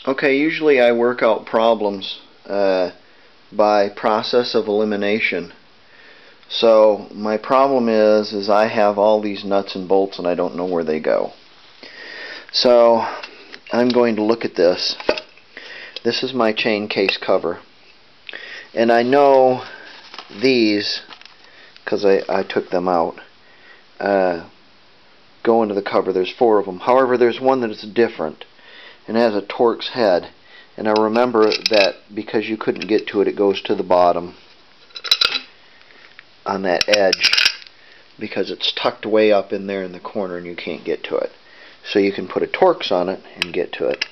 Okay, usually I work out problems by process of elimination. So my problem is I have all these nuts and bolts and I don't know where they go. So I'm going to look at this. This is my chain case cover. And I know these, because I took them out, go into the cover. There's 4 of them. However, there's one that is different and has a Torx head. And I remember that because you couldn't get to it, it goes to the bottom on that edge because it's tucked way up in there in the corner and you can't get to it. So you can put a Torx on it and get to it.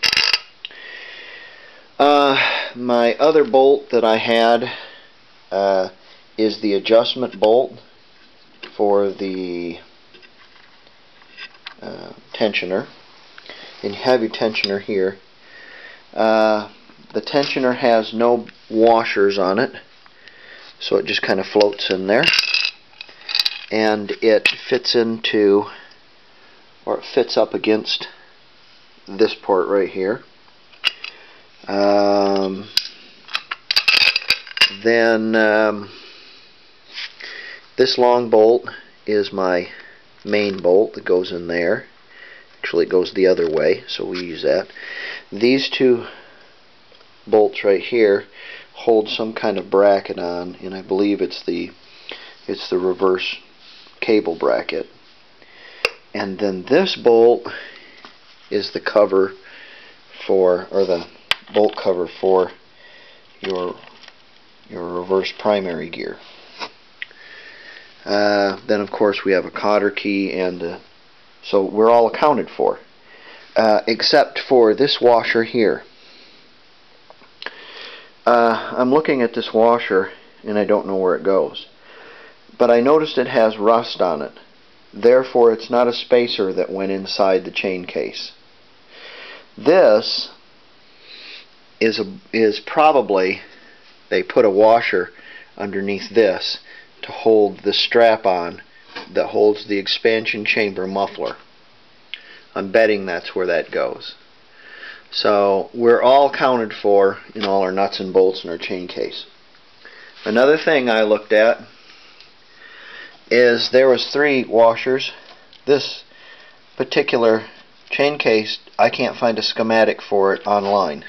My other bolt that I had is the adjustment bolt for the tensioner. And you have your tensioner here. The tensioner has no washers on it, so it just kind of floats in there, and it fits into, or it fits up against this port right here. This long bolt is my main bolt that goes in there. Actually, it goes the other way, so we use that. These 2 bolts right here hold some kind of bracket on, and I believe it's the reverse cable bracket. And then this bolt is the cover for, or the bolt cover for your reverse primary gear. Then of course we have a cotter key, and so we're all accounted for, except for this washer here. I'm looking at this washer and I don't know where it goes, but I noticed it has rust on it. Therefore it's not a spacer that went inside the chain case. This is probably, they put a washer underneath this to hold the strap on that holds the expansion chamber muffler. I'm betting that's where that goes. So we're all counted for in all our nuts and bolts in our chain case. Another thing I looked at is there was 3 washers. This particular chain case, I can't find a schematic for it online.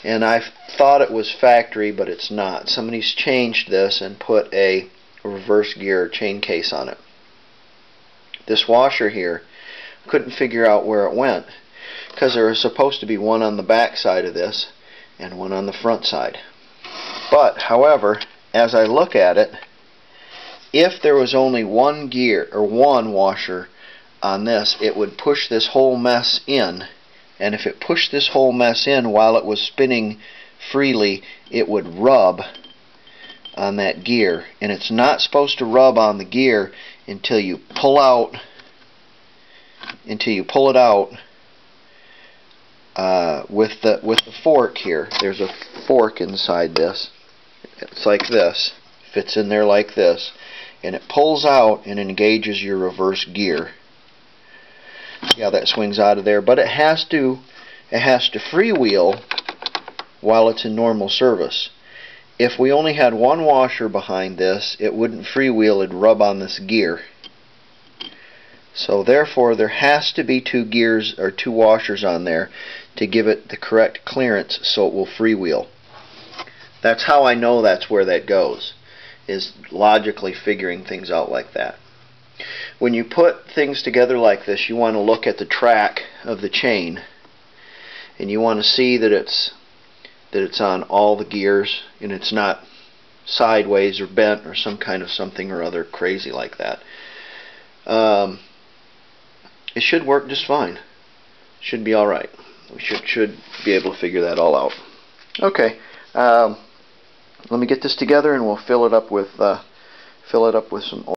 And I thought it was factory, but it's not. Somebody's changed this and put a reverse gear chain case on it. This washer here, couldn't figure out where it went, because there was supposed to be one on the back side of this and one on the front side. But however, as I look at it, if there was only one gear or one washer on this, it would push this whole mess in, and if it pushed this whole mess in while it was spinning freely, it would rub on that gear. And it's not supposed to rub on the gear until you pull it out with the fork here. There's a fork inside this. It's like this, fits in there like this, and it pulls out and engages your reverse gear. Yeah, that swings out of there, but it has to freewheel while it's in normal service. If we only had one washer behind this, it wouldn't freewheel, it'd rub on this gear. So therefore there has to be 2 gears or 2 washers on there to give it the correct clearance so it will freewheel. That's how I know that's where that goes, is logically figuring things out like that. When you put things together like this, you want to look at the track of the chain, and you want to see that it's on all the gears and it's not sideways or bent or some kind of something or other crazy like that. It should work just fine. Should be alright. We should be able to figure that all out. Okay, let me get this together and we'll fill it up with some oil.